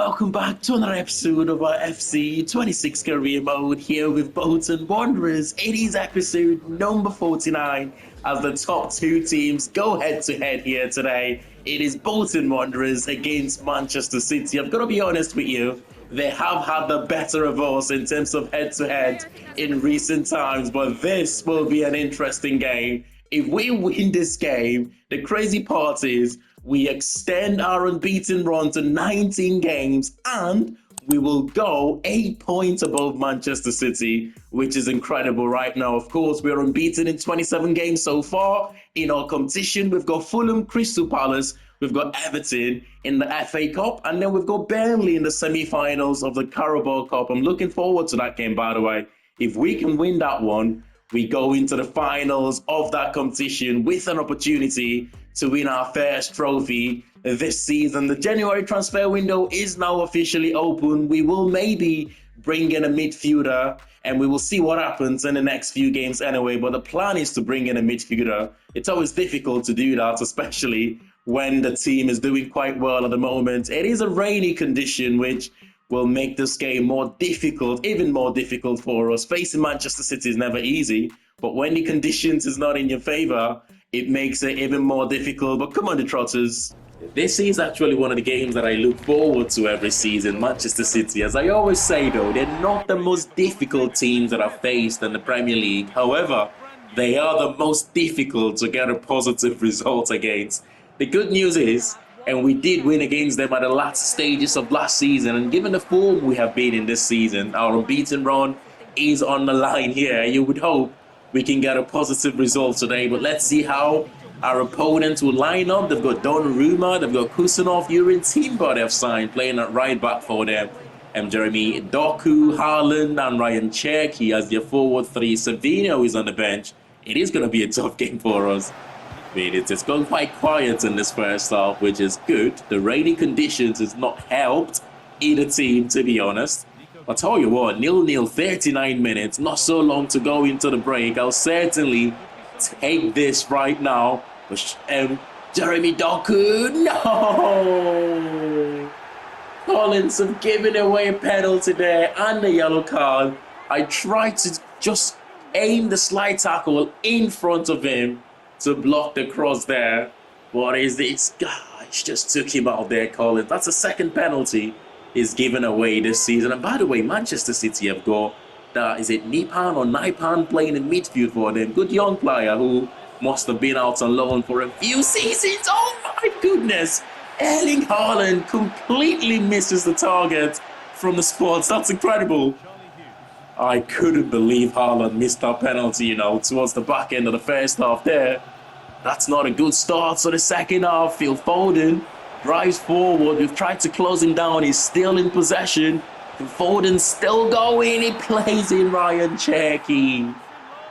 welcome back to another episode of our FC 26 career mode here with Bolton Wanderers. It is episode number 49 as the top two teams go head to head here today. It is Bolton Wanderers against Manchester City. I've got to be honest with you, they have had the better of us in terms of head to head in recent times, but this will be an interesting game. If we win this game, the crazy part is we extend our unbeaten run to 19 games and we will go 8 points above Manchester City, which is incredible right now. Of course, we're unbeaten in 27 games so far. In our competition, we've got Fulham, Crystal Palace, we've got Everton in the FA Cup, and then we've got Burnley in the semi-finals of the Carabao Cup. I'm looking forward to that game, by the way. If we can win that one, we go into the finals of that competition with an opportunity to win our first trophy this season. The January transfer window is now officially open. We will maybe bring in a midfielder and we will see what happens in the next few games anyway. But the plan is to bring in a midfielder. It's always difficult to do that, especially when the team is doing quite well at the moment. It is a rainy condition, which will make this game more difficult, even more difficult for us. Facing Manchester City is never easy, but when the conditions is not in your favour, it makes it even more difficult. But come on, the Trotters. This is actually one of the games that I look forward to every season, Manchester City. As I always say though, they're not the most difficult teams that I've faced in the Premier League. However, they are the most difficult to get a positive result against. The good news is, and we did win against them at the last stages of last season, and given the form we have been in this season, our unbeaten run is on the line here. You would hope we can get a positive result today, but let's see how our opponents will line up. They've got Donnarumma, they've got Kusanov, Yurin Timber they've signed, playing at right back for them. And Jeremy Doku, Haaland and Ryan Cherki as their forward three. Savino is on the bench. It is going to be a tough game for us. I mean, it's gone quite quiet in this first half, which is good. The rainy conditions has not helped either team, to be honest. I'll tell you what, 0-0, 39 minutes, not so long to go into the break. I'll certainly take this right now. Jeremy Doku, no! Collins have given away a penalty there and a yellow card. I tried to just aim the slide tackle in front of him to block the cross there. But it's just took him out there, Collins. That's the second penalty is given away this season. And by the way, Manchester City have got, is it Nipan or Naipan playing in midfield for them? Good young player who must have been out on loan for a few seasons. Oh my goodness. Erling Haaland completely misses the target from the spots. That's incredible. I couldn't believe Haaland missed that penalty, towards the back end of the first half there. That's not a good start. So the second half, Phil Foden drives forward. We've tried to close him down. He's still in possession. Phil Foden's still going. He plays in Ryan Cherki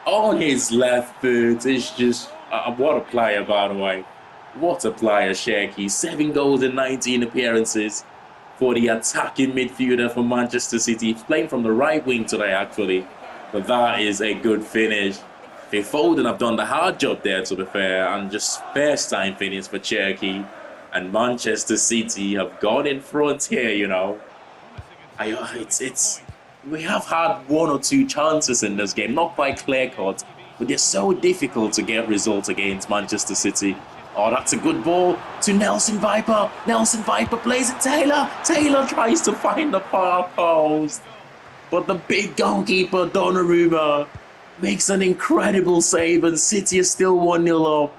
on his left foot. It's just, what a player, by the way. What a player, Cherki. 7 goals in 19 appearances for the attacking midfielder for Manchester City. He's playing from the right wing today, actually. But that is a good finish. Phil Foden have done the hard job there, to be fair, and just first time finish for Cherki. And Manchester City have gone in front here, we have had 1 or 2 chances in this game, not quite clear cut, but they're so difficult to get results against Manchester City. Oh, that's a good ball to Nelson Viper. Nelson Viper plays it Taylor. Taylor tries to find the far post. But the big goalkeeper, Donnarumma, makes an incredible save and City is still 1-0 up.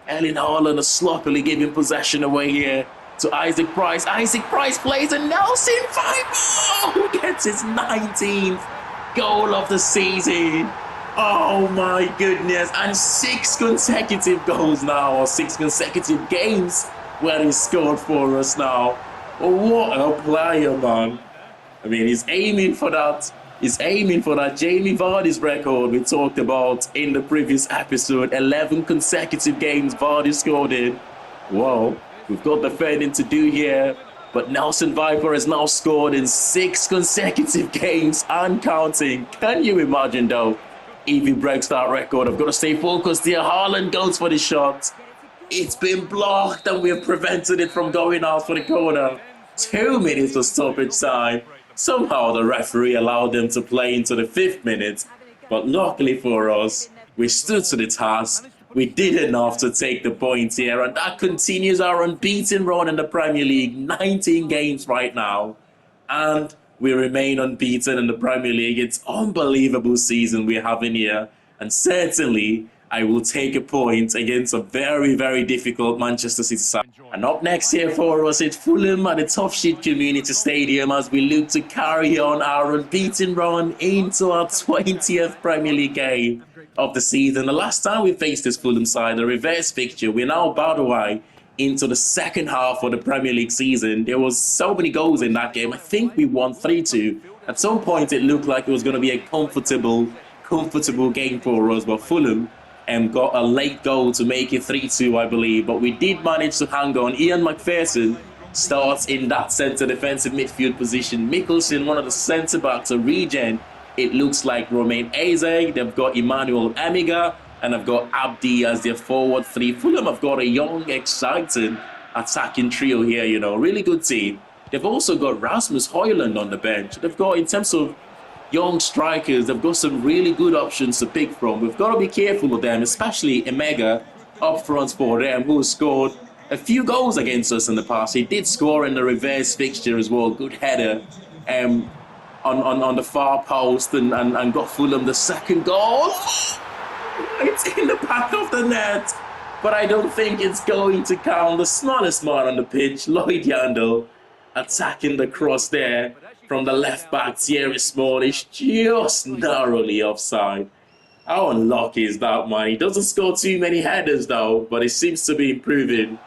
Erling Haaland is sloppily giving possession away here to Isaac Price. Isaac Price plays and Nelson Viper who gets his 19th goal of the season. Oh my goodness, and 6 consecutive goals now, or 6 consecutive games where he's scored for us now. Oh, what a player, man. I mean, he's aiming for that Jamie Vardy's record we talked about in the previous episode. 11 consecutive games Vardy scored in. Whoa, we've got defending to do here. But Nelson Viper has now scored in 6 consecutive games and counting. Can you imagine though? If he breaks that record, I've got to stay focused here. Haaland goes for the shot. It's been blocked and we have prevented it from going out for the corner. 2 minutes of stoppage time. Somehow the referee allowed them to play into the 5th minute, but luckily for us, we stood to the task. We did enough to take the points here, and that continues our unbeaten run in the Premier League. 19 games right now, and we remain unbeaten in the Premier League. It's unbelievable season we're having here, and certainly I will take a point against a very, very difficult Manchester City side. And up next here for us, it's Fulham at the Toughsheet Community Stadium as we look to carry on our unbeaten run into our 20th Premier League game of the season. The last time we faced this Fulham side, the reverse fixture, we're now about away into the second half of the Premier League season. There was so many goals in that game. I think we won 3-2. At some point, it looked like it was going to be a comfortable game for us, but Fulham got a late goal to make it 3-2, I believe. But we did manage to hang on. Ian McPherson starts in that centre defensive midfield position. Mikkelsen, one of the centre backs, a regen. It looks like Romain Eze. They've got Emmanuel Amiga, and I've got Abdi as their forward three. Fulham have got a young, exciting attacking trio here, you know, really good team. They've also got Rasmus Højlund on the bench. They've got, in terms of young strikers, they've got some really good options to pick from. We've got to be careful of them, especially Emega up front for them, who scored a few goals against us in the past. He did score in the reverse fixture as well. Good header on the far post and got Fulham the second goal. It's in the back of the net, but I don't think it's going to count. The smallest man on the pitch, Lloyd Yandel, attacking the cross there from the left back. Thierry Small is just narrowly offside. How unlucky is that, man? He doesn't score too many headers though, but he seems to be improving.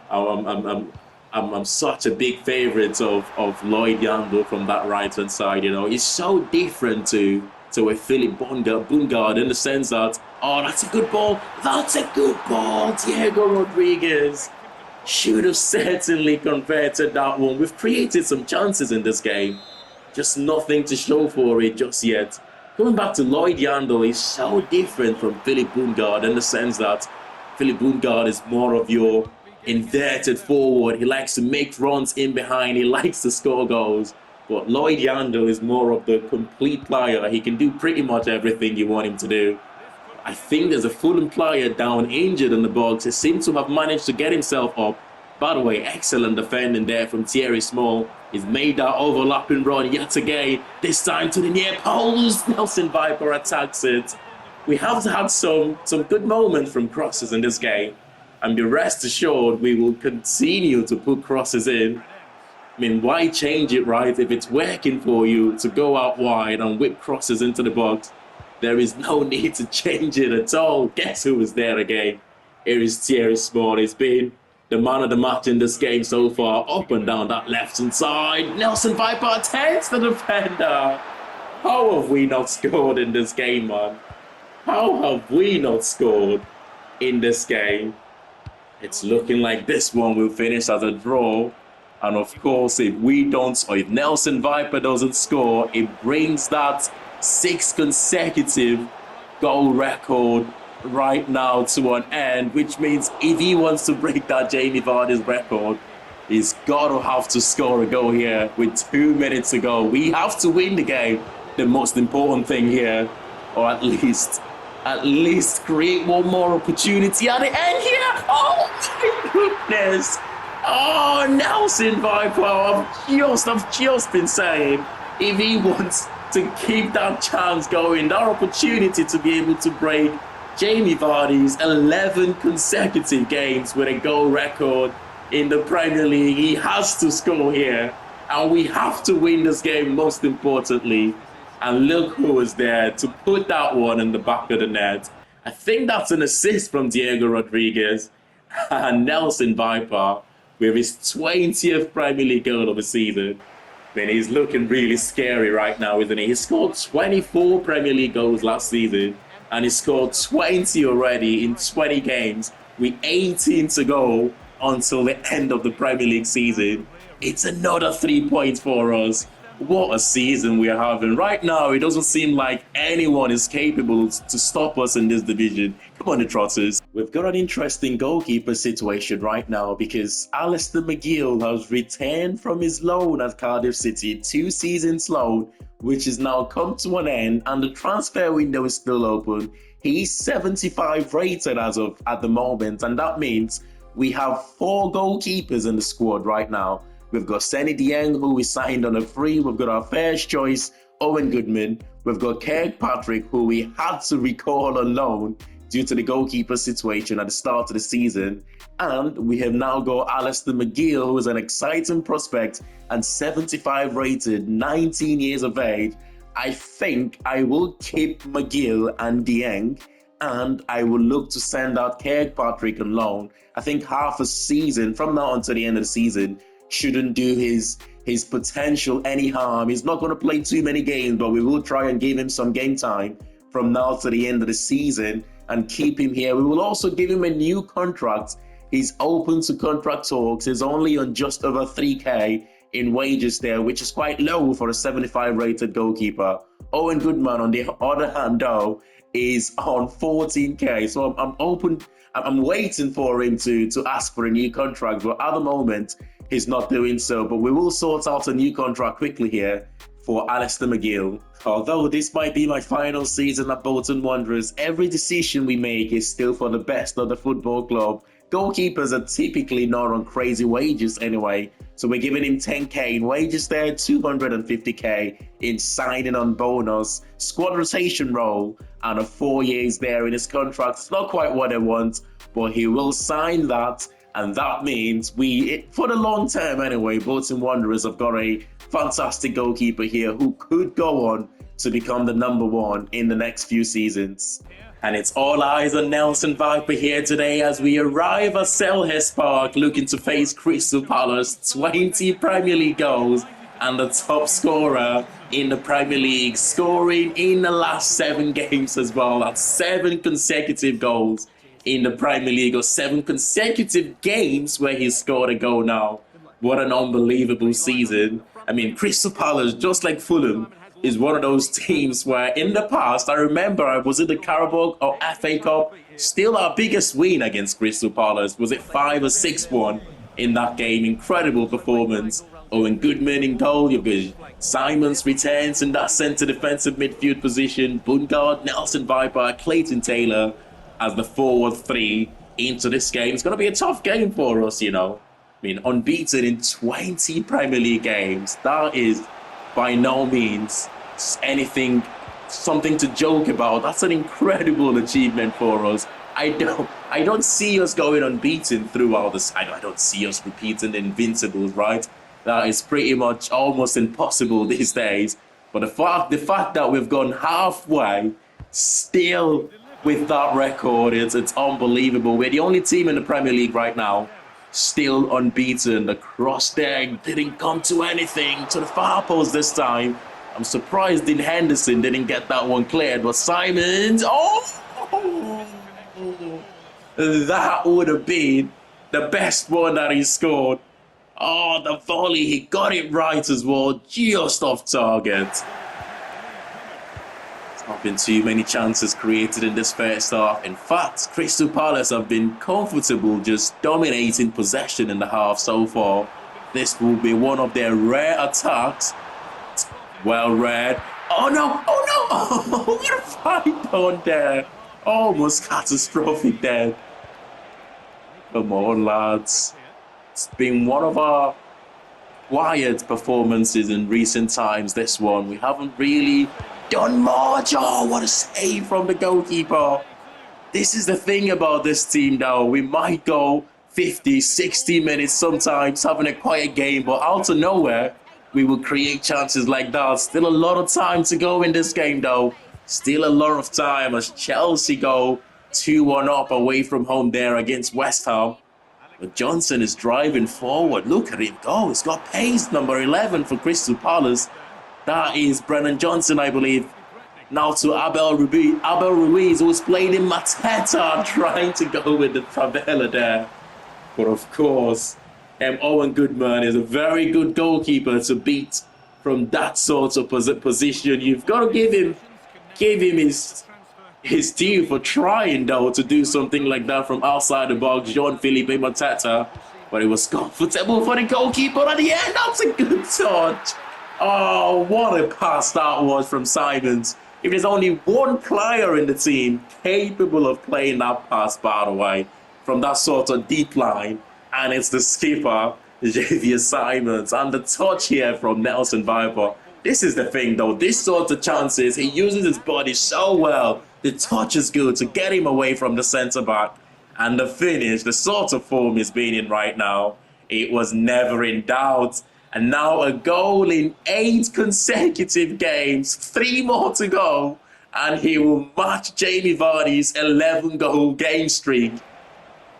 I'm such a big favourite of Lloyd Yandel from that right hand side. You know, he's so different to a Philip Bungard in the sense that, oh, that's a good ball. That's a good ball. Diego Rodriguez should have certainly converted that one. We've created some chances in this game, just nothing to show for it just yet. Going back to Lloyd Yandel, he's so different from Philip Bungard in the sense that Philip Bungard is more of your inverted forward. He likes to make runs in behind. He likes to score goals. But Lloyd Yandel is more of the complete player. He can do pretty much everything you want him to do. I think there's a Fulham player down injured in the box. He seems to have managed to get himself up. By the way, excellent defending there from Thierry Small. He's made that overlapping run yet again. This time to the near post. Nelson Viper attacks it. We have had some good moments from crosses in this game. And be rest assured, we will continue to put crosses in. I mean, why change it, right? If it's working for you to go out wide and whip crosses into the box, there is no need to change it at all. Guess who was there again? Here is Thierry Small. He's been the man of the match in this game so far. Up and down that left-hand side. Nelson Viper takes the defender. How have we not scored in this game, man? How have we not scored in this game? It's looking like this one will finish as a draw. And of course, if we don't, or if Nelson Viper doesn't score, it brings that 6th consecutive goal record right now to an end, which means if he wants to break that Jamie Vardy's record, he's got to have to score a goal here with 2 minutes to go. We have to win the game, the most important thing here, or at least create one more opportunity at the end here. Oh my goodness. Oh, Nelson Viper, I've just been saying, if he wants to keep that chance going, that opportunity to be able to break Jamie Vardy's 11 consecutive games with a goal record in the Premier League, he has to score here. And we have to win this game, most importantly. And look who was there to put that one in the back of the net. I think that's an assist from Diego Rodriguez. And Nelson Viper, with his 20th Premier League goal of the season. I mean, he's looking really scary right now, isn't he? He scored 24 Premier League goals last season, and he scored 20 already in 20 games, with 18 to go until the end of the Premier League season. It's another 3 points for us. What a season we're having. Right now, it doesn't seem like anyone is capable to stop us in this division. Come on, the Trotters. We've got an interesting goalkeeper situation right now because Alistair McGill has returned from his loan at Cardiff City, 2 seasons loan, which has now come to an end and the transfer window is still open. He's 75 rated as of at the moment, and that means we have 4 goalkeepers in the squad right now. We've got Senny Dieng, who we signed on a free. We've got our first choice, Owen Goodman. We've got Kirkpatrick, who we had to recall on loan due to the goalkeeper situation at the start of the season. And we have now got Alistair McGill, who is an exciting prospect and 75 rated, 19 years of age. I think I will keep McGill and Dieng, and I will look to send out Kirkpatrick on loan. I think half a season, from now until the end of the season, shouldn't do his potential any harm. He's not going to play too many games, but we will try and give him some game time from now to the end of the season and keep him here. We will also give him a new contract. He's open to contract talks. He's only on just over 3k in wages there, which is quite low for a 75 rated goalkeeper. Owen Goodman, on the other hand, though, is on 14k. So I'm open. I'm waiting for him to ask for a new contract, but at the moment, he's not doing so. But we will sort out a new contract quickly here for Alistair McGill. Although this might be my final season at Bolton Wanderers, every decision we make is still for the best of the football club. Goalkeepers are typically not on crazy wages anyway, so we're giving him 10k in wages there, 250k in signing on bonus, squad rotation role, and a 4 years there in his contract. It's not quite what I want, but he will sign that, and that means for the long term anyway, Bolton Wanderers have got a fantastic goalkeeper here who could go on to become the #1 in the next few seasons. And it's all eyes on Nelson Viper here today as we arrive at Selhurst Park looking to face Crystal Palace. 20 Premier League goals and the top scorer in the Premier League, scoring in the last 7 games as well. That's 7 consecutive goals in the Premier League, or 7 consecutive games where he's scored a goal now. What an unbelievable season. I mean, Crystal Palace, just like Fulham, is one of those teams where in the past, I remember I was in the Carabao or FA Cup, still our biggest win against Crystal Palace. Was it 5 or 6-1 in that game? Incredible performance. Owen Goodman in goal. You've got Simons returns in that centre defensive midfield position. Bungard, Nelson Viper, Clayton Taylor as the forward 3 into this game. It's going to be a tough game for us, you know. I mean, unbeaten in 20 Premier League games. That is by no means something to joke about. That's an incredible achievement for us. I don't see us going unbeaten throughout this. I don't see us repeating the Invincibles, right? That is pretty much almost impossible these days. But the fact that we've gone halfway still with that record, it's unbelievable. We're the only team in the Premier League right now still unbeaten. The cross there didn't come to anything, to the far post this time. I'm surprised Dean Henderson didn't get that one cleared, but Simons, that would have been the best one that he scored. Oh, the volley, he got it right as well, just off target. There's not been too many chances created in this first half. In fact, Crystal Palace have been comfortable just dominating possession in the half so far. This will be one of their rare attacks. Well read. Oh no! Oh no! Oh, what a fight on there! Almost catastrophic there. Come on, lads. It's been one of our quiet performances in recent times, this one. We haven't really done much. Oh, what a save from the goalkeeper. This is the thing about this team now. We might go 50, 60 minutes sometimes having a quiet game, but out of nowhere, we will create chances like that. Still a lot of time to go in this game, though. Still a lot of time as Chelsea go 2-1 up away from home there against West Ham. But Johnson is driving forward. Look at him go. He's got pace, number 11 for Crystal Palace. That is Brennan Johnson, I believe. Now to Abel Ruiz, who's played in Mateta, trying to go with the favela there. But of course, Owen Goodman is a very good goalkeeper to beat from that sort of position. You've got to give him his due for trying, though, to do something like that from outside the box. Jean-Philippe Mateta, but it was comfortable for the goalkeeper at the end. That's a good touch. Oh, what a pass that was from Simons. If there's only one player in the team capable of playing that pass, by the way, from that sort of deep line, and it's the skipper, Xavier Simons, and the touch here from Nelson Viper. This is the thing, though. This sort of chances, he uses his body so well. The touch is good to get him away from the centre-back. And the finish, the sort of form he's been in right now, it was never in doubt. And now a goal in 8 consecutive games, 3 more to go, and he will match Jamie Vardy's 11-goal game streak.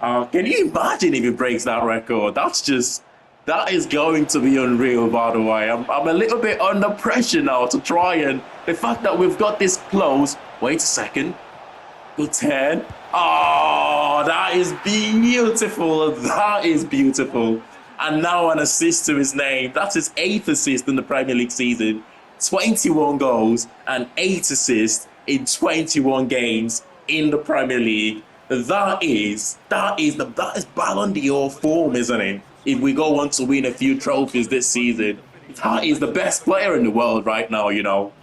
Can you imagine if he breaks that record? That is going to be unreal, by the way. I'm a little bit under pressure now to try, and the fact that we've got this close. Wait a second. Good turn. Oh, that is beautiful. That is beautiful. And now an assist to his name. That's his 8th assist in the Premier League season. 21 goals and 8 assists in 21 games in the Premier League. That is Ballon d'Or form, isn't it? If we go on to win a few trophies this season, that is the best player in the world right now, you know.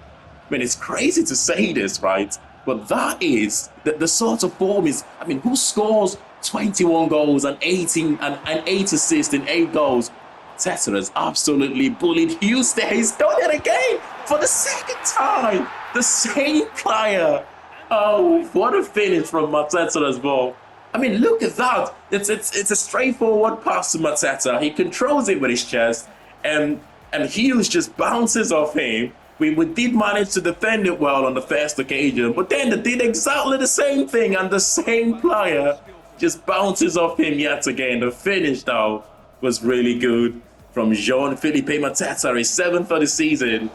I mean, it's crazy to say this, right? But that is the sort of form is, I mean, who scores 21 goals and 8 assists in 8 goals? Tessa has absolutely bullied Houston. He's done it again for the second time. The same player. Oh, what a finish from Mateta's ball. I mean, look at that. It's a straightforward pass to Mateta. He controls it with his chest, and Hughes just bounces off him. We did manage to defend it well on the first occasion, but then they did exactly the same thing, and the same player just bounces off him yet again. The finish, though, was really good from Jean-Philippe Mateta, his 7th of the season.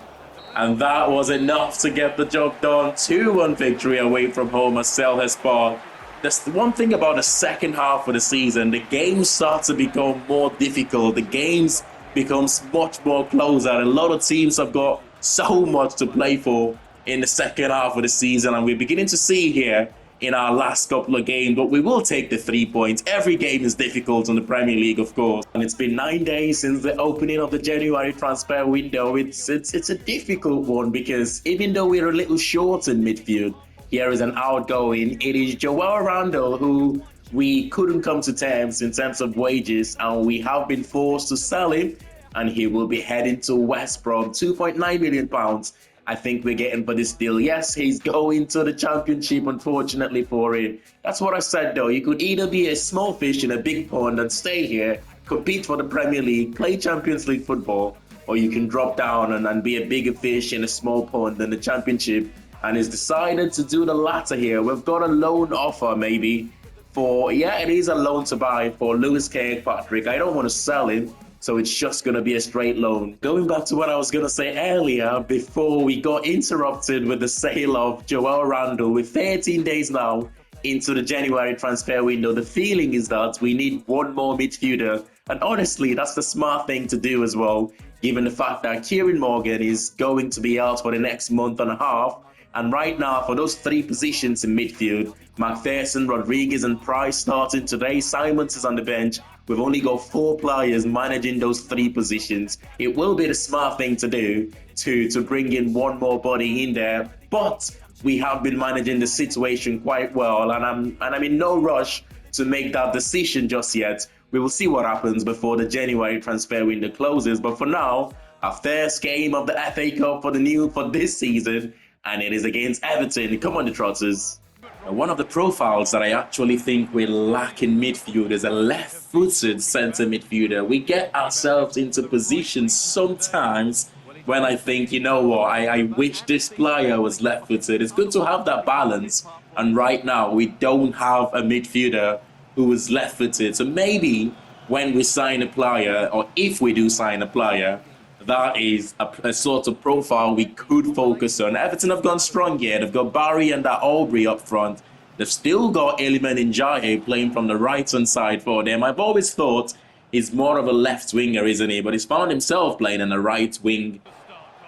And that was enough to get the job done. 2-1 victory away from home at Selhurst. That's the one thing about the second half of the season. The games start to become more difficult. The games becomes much more closer. A lot of teams have got so much to play for in the second half of the season. And we're beginning to see here in our last couple of games. But we will take the 3 points. Every game is difficult in the Premier League, of course. And it's been 9 days since the opening of the January transfer window. It's a difficult one because even though we're a little short in midfield, here is an outgoing. It is Joao Randall, who we couldn't come to terms in terms of wages, and we have been forced to sell him, and he will be heading to West Brom. £2.9 million, I think we're getting for this deal. Yes, he's going to the Championship, unfortunately for him. That's what I said, though. You could either be a small fish in a big pond and stay here, compete for the Premier League, play Champions League football, or you can drop down and be a bigger fish in a small pond in the Championship. And he's decided to do the latter here. We've got a loan offer maybe for, yeah, it is a loan to buy for Lewis Kirkpatrick. I don't want to sell him, so it's just going to be a straight loan. Going back to what I was going to say earlier, before we got interrupted with the sale of Joao Randall, with 13 days now into the January transfer window, the feeling is that we need one more midfielder. And honestly, that's the smart thing to do as well, given the fact that Kieran Morgan is going to be out for the next month and a half. And right now, for those 3 positions in midfield, McPherson, Rodriguez and Price starting today. Simons is on the bench. We've only got 4 players managing those 3 positions. It will be the smart thing to do to bring in one more body in there. But we have been managing the situation quite well. And I'm in no rush to make that decision just yet. We will see what happens before the January transfer window closes. But for now, our first game of the FA Cup for this season, and it is against Everton. Come on, the Trotters. One of the profiles that I actually think we lack in midfield is a left-footed centre midfielder. We get ourselves into positions sometimes when I think, you know what, I wish this player was left-footed. It's good to have that balance. And right now, we don't have a midfielder who is left-footed. So maybe when we sign a player, or if we do sign a player, that is a sort of profile we could focus on. Everton have gone strong here. They've got Barry and that Aubrey up front. They've still got Iliman Ndiaye playing from the right-hand side for them. I've always thought he's more of a left winger, isn't he? But he's found himself playing in the right wing.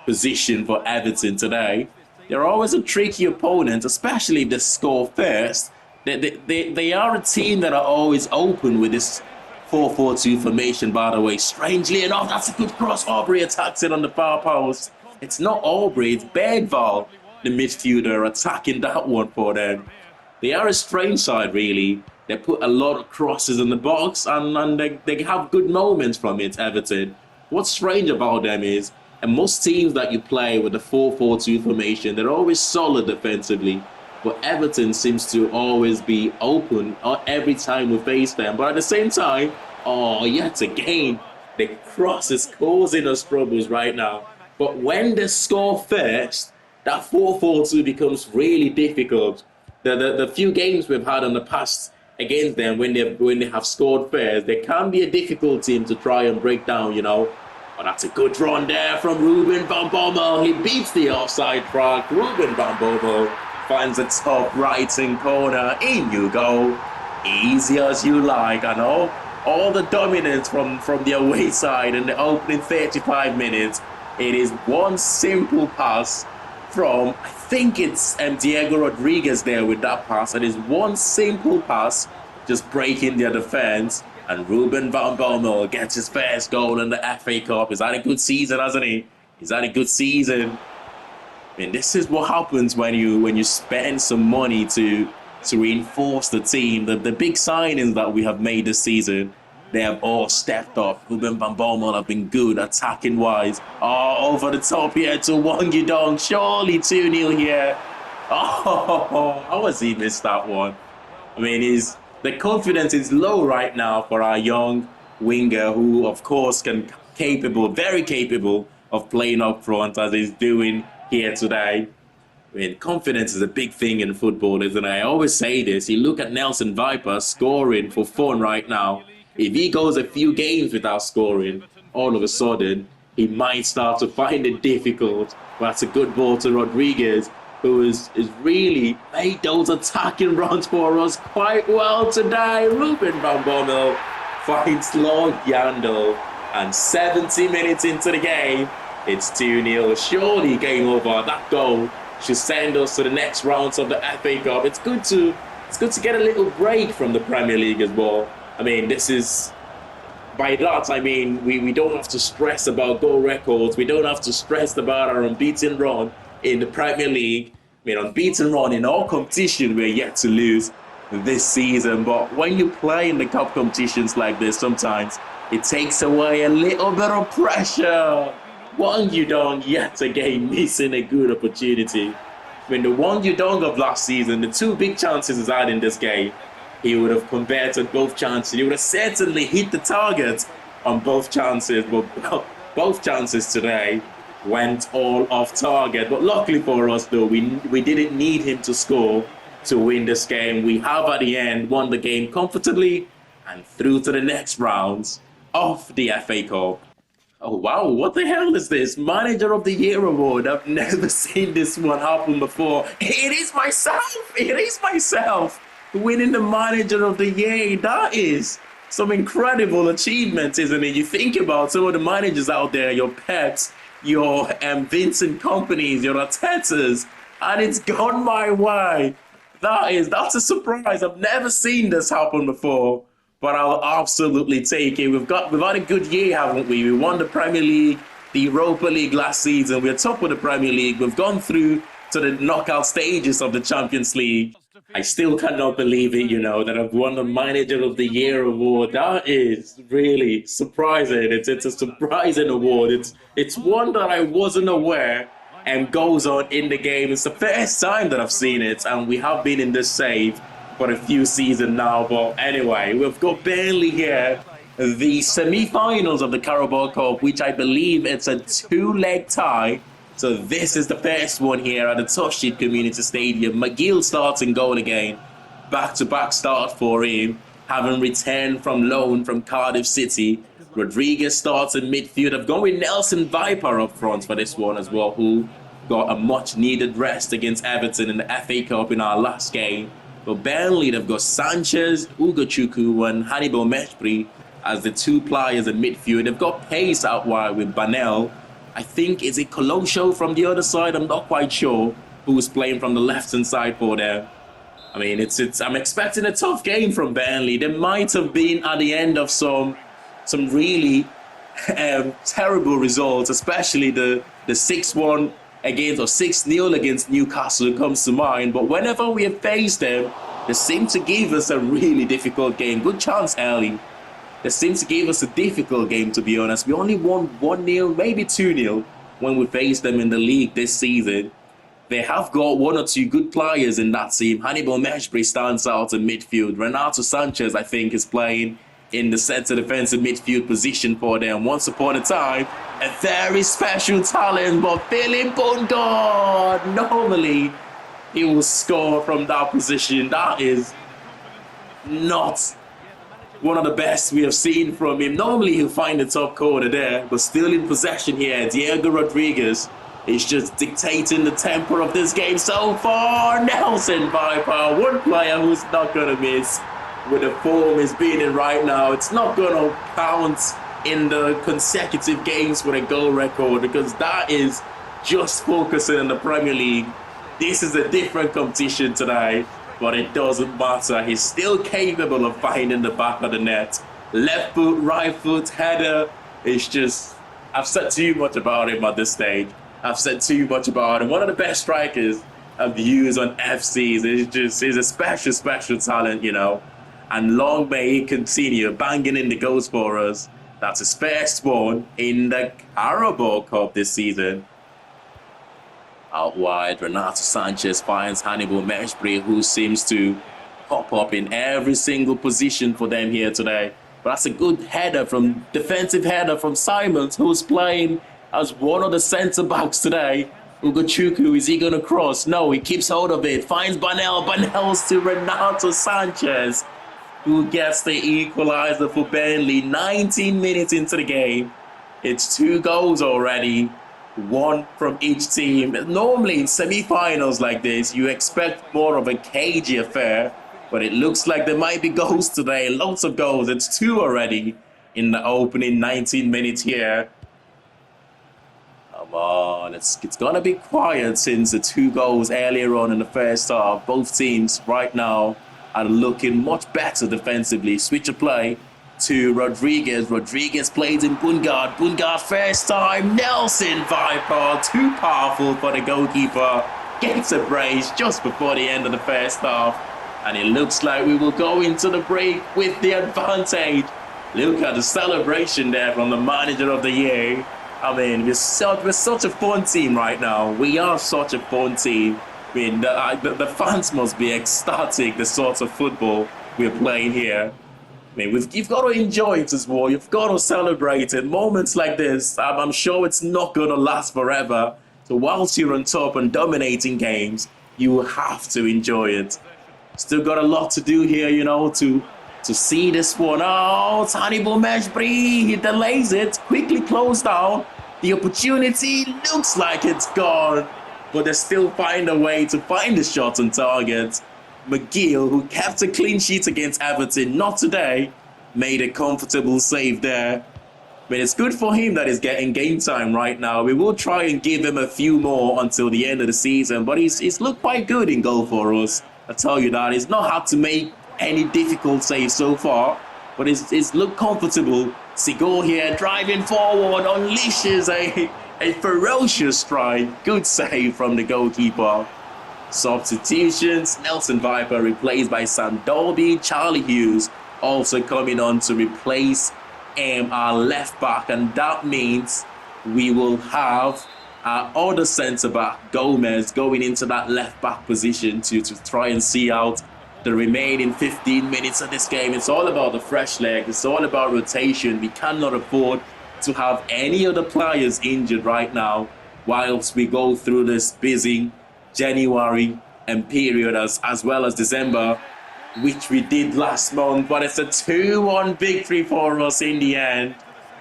position for Everton today. They're always a tricky opponent, especially if they score first. They are a team that are always open with this 4-4-2 formation, by the way. Strangely enough, that's a good cross. Aubrey attacks it on the far post. It's not Aubrey, it's Bergvall, the midfielder, attacking that one for them. They are a strange side, really. They put a lot of crosses in the box, and they have good moments from it, Everton. What's strange about them is, and most teams that you play with the 4-4-2 formation, they're always solid defensively. But Everton seems to always be open every time we face them. But at the same time, yet again, the cross is causing us troubles right now. But when they score first, that 4-4-2 becomes really difficult. The few games we've had in the past against them, when they have scored first, they can be a difficult team to try and break down, you know. But that's a good run there from Ruben van Bommel. He beats the offside frog. Ruben van Bommel finds a top right-hand corner. In you go. Easy as you like, I know. All the dominance from the away side in the opening 35 minutes. It is one simple pass from, I think it's Diego Rodriguez there with that pass. It is one simple pass, just breaking their defense. And Ruben van Bommel gets his first goal in the FA Cup. He's had a good season, hasn't he? He's had a good season. I mean, this is what happens when you spend some money to reinforce the team. The big signings that we have made this season, they have all stepped up. Ruben van Bommel have been good attacking-wise. Over the top here to Wang Yudong. Surely 2-0 here. How has he missed that one? I mean, the confidence is low right now for our young winger, who of course very capable of playing up front as he's doing here today. I mean, confidence is a big thing in football, isn't it? I always say this. You look at Nelson Viper scoring for fun right now. If he goes a few games without scoring, all of a sudden, he might start to find it difficult. But that's a good ball to Rodriguez, who is really made those attacking runs for us quite well today. Ruben van Bommel finds Lord Yandel, and 70 minutes into the game, it's 2-0. Surely game over. That goal should send us to the next rounds of the FA Cup. It's good to get a little break from the Premier League as well. I mean, this is, by that I mean we don't have to stress about goal records. We don't have to stress about our unbeaten run in the Premier League. I mean, unbeaten run in all competition, we're yet to lose this season. But when you play in the cup competitions like this, sometimes it takes away a little bit of pressure. Wang Yudong yet again missing a good opportunity. When the Wang Yudong of last season, the two big chances he's had in this game, he would have converted both chances. He would have certainly hit the target on both chances, but both chances today went all off target. But luckily for us, though, we didn't need him to score to win this game. We have at the end won the game comfortably and through to the next rounds of the FA Cup. Oh wow, what the hell is this? Manager of the Year award. I've never seen this one happen before. It is myself winning the Manager of the Year. That is some incredible achievement, isn't it? You think about some of the managers out there, your Peps, your Vincent Kompanies, your Artetas, and it's gone my way. That's a surprise. I've never seen this happen before, but I'll absolutely take it. We've had a good year, haven't we? We won the Premier League, the Europa League last season. We're top of the Premier League. We've gone through to the knockout stages of the Champions League. I still cannot believe it, that I've won the Manager of the Year award. That is really surprising. It's a surprising award. It's one that I wasn't aware and goes on in the game. It's the first time that I've seen it, and we have been in this save for a few seasons now. But anyway, we've got Burnley here, the semi-finals of the Carabao Cup, which I believe it's a two-leg tie. So this is the first one here at the Toughsheet Community Stadium. McGill starts in goal again. Back-to-back start for him, having returned from loan from Cardiff City. Rodriguez starts in midfield. I've gone with Nelson Viper up front for this one as well, who got a much-needed rest against Everton in the FA Cup in our last game. But Burnley, they've got Sanchez, Ugochukwu and Hannibal Mejbri as the two players in midfield. They've got pace out wide with Banel I think it's a Colosho from the other side. I'm not quite sure who's playing from the left-hand side for there. I mean, I'm expecting a tough game from Burnley. They might have been at the end of some really terrible results, especially the 6-1 against, or 6-0 against Newcastle comes to mind. But whenever we have faced them, they seem to give us a really difficult game. Good chance early. They seem to give us a difficult game, to be honest. We only won 1-0, maybe 2-0 when we faced them in the league this season. They have got one or two good players in that team. Hannibal Meshbury stands out in midfield. Renato Sanchez, I think, is playing in the centre defensive midfield position for them. Once upon a time, a very special talent, but Philip Bungard, normally he will score from that position. That is not one of the best we have seen from him. Normally he'll find the top corner there, but still in possession here. Diego Rodriguez is just dictating the tempo of this game so far. Nelson Viper, one player who's not going to miss with the form he's being in right now. It's not going to count in the consecutive games with a goal record, because that is just focusing on the Premier League. This is a different competition today, but it doesn't matter. He's still capable of finding the back of the net. Left foot, right foot, header. It's just, I've said too much about him at this stage. I've said too much about him. One of the best strikers I've used on FCs. He's a special talent, you know. And long may he continue banging in the goals for us. That's his first one in the Carabao Cup this season. Out wide, Renato Sanchez finds Hannibal Meshbury, who seems to pop up in every single position for them here today. But that's a good defensive header from Simons, who's playing as one of the centre-backs today. Ugochukwu, is he going to cross? No, he keeps hold of it. Finds Banel. Banel's to Renato Sanchez, who gets the equaliser for Burnley. 19 minutes into the game. It's 2 goals already. 1 from each team. Normally in semi-finals like this, you expect more of a cagey affair, but it looks like there might be goals today. Lots of goals. It's 2 already in the opening 19 minutes here. Come on, it's gonna be quiet since the 2 goals earlier on in the first half. Both teams right now are looking much better defensively. Switch of play to Rodriguez. Rodriguez plays in Bungard. Bungard first time. Nelson Viper, too powerful for the goalkeeper. Gets a brace just before the end of the first half. And it looks like we will go into the break with the advantage. Look at the celebration there from the manager of the year. I mean, we're such a fun team right now. We are such a fun team. I mean, the fans must be ecstatic, the sort of football we're playing here. I mean, you've got to enjoy it as well. You've got to celebrate it. Moments like this, I'm sure it's not going to last forever. So whilst you're on top and dominating games, you have to enjoy it. Still got a lot to do here, you know, to see this one. Oh, Hannibal Meshbury, he delays it, quickly closed down. The opportunity looks like it's gone, but they still find a way to find the shot on target. McGill, who kept a clean sheet against Everton, not today, made a comfortable save there. I mean, it's good for him that he's getting game time right now. We will try and give him a few more until the end of the season, but he's looked quite good in goal for us. I tell you that. He's not had to make any difficult saves so far, but it's looked comfortable. Sigur here driving forward, unleashes a ferocious strike. Good save from the goalkeeper. Substitutions, Nelson Viper replaced by Sam Dolby. Charlie Hughes also coming on to replace our left back, and that means we will have our other centre back Gomez going into that left back position to try and see out the remaining 15 minutes of this game. It's all about the fresh leg. It's all about rotation. We cannot afford to have any other players injured right now whilst we go through this busy January and period as well as December, which we did last month. But it's a 2-1 victory for us in the end.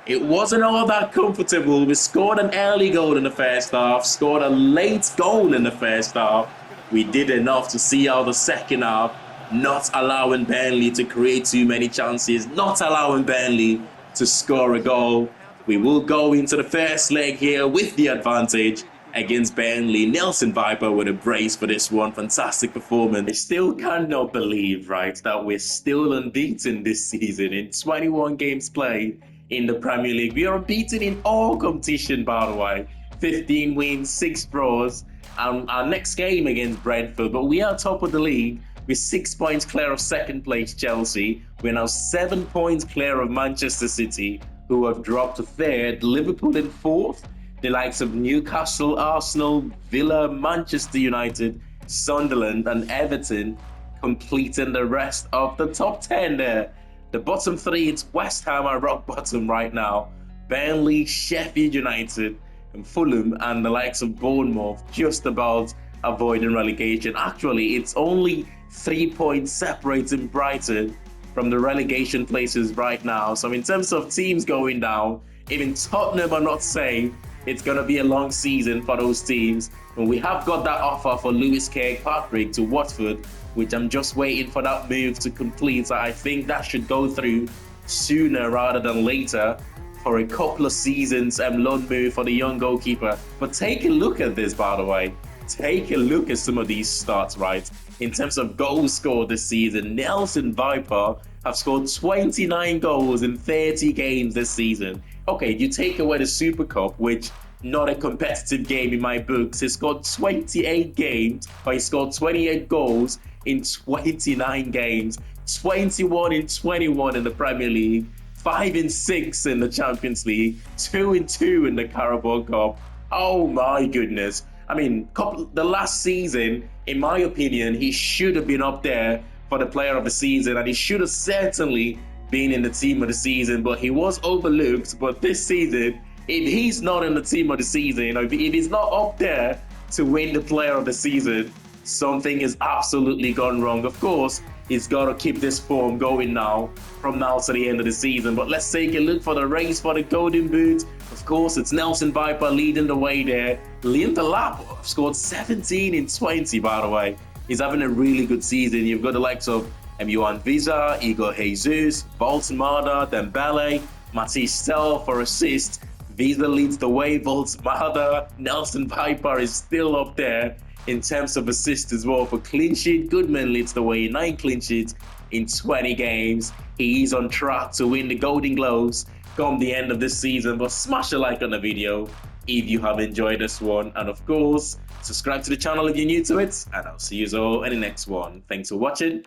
It wasn't all that comfortable. We scored an early goal in the first half, scored a late goal in the first half. We did enough to see out the second half, not allowing Burnley to create too many chances, not allowing Burnley to score a goal. We will go into the first leg here with the advantage against Burnley. Nelson Viper with a brace for this one. Fantastic performance. I still cannot believe, right, that we're still unbeaten this season in 21 games played in the Premier League. We are unbeaten in all competition, by the way. 15 wins, 6 draws, and our next game against Brentford. But we are top of the league. We're 6 points clear of second place Chelsea. We're now 7 points clear of Manchester City, who have dropped to third. Liverpool in fourth. The likes of Newcastle, Arsenal, Villa, Manchester United, Sunderland, and Everton completing the rest of the top 10 there. The bottom 3, it's West Ham are rock bottom right now. Burnley, Sheffield United, and Fulham, and the likes of Bournemouth just about avoiding relegation. Actually, it's only 3 points separating Brighton from the relegation places right now. So in terms of teams going down, even Tottenham are not safe. It's going to be a long season for those teams. And we have got that offer for Lewis Kirkpatrick to Watford, which I'm just waiting for that move to complete. So I think that should go through sooner rather than later for a couple of seasons loan move for the young goalkeeper. But take a look at this, by the way. Take a look at some of these stats, right? In terms of goals scored this season, Nelson Viper have scored 29 goals in 30 games this season. Okay, you take away the Super Cup, which not a competitive game in my books. He scored 28 games, or he scored 28 goals in 29 games, 21 in 21 in the Premier League, 5 in 6 in the Champions League, 2 in 2 in the Carabao Cup. Oh my goodness. I mean, the last season, in my opinion, he should have been up there for the player of the season, and he should have certainly been in the team of the season, but he was overlooked. But this season, if he's not in the team of the season, if he's not up there to win the player of the season, something has absolutely gone wrong. Of course, he's got to keep this form going now, from now to the end of the season. But let's take a look for the race for the Golden Boot. Of course, it's Nelson Viper leading the way there. Lindelof scored 17 in 20, by the way. He's having a really good season. You've got the likes of Juan Visa, Igor Jesus, Bolton Wanderers, Dembele, Matisse Tell for assist. Visa leads the way, Bolton Wanderers. Nelson Viper is still up there in terms of assists as well. For clean sheet, Goodman leads the way, 9 clean sheets in 20 games. He's on track to win the Golden Gloves come the end of this season. But smash a like on the video if you have enjoyed this one, and of course subscribe to the channel if you're new to it, and I'll see you all in the next one. Thanks for watching,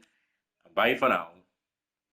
and bye for now.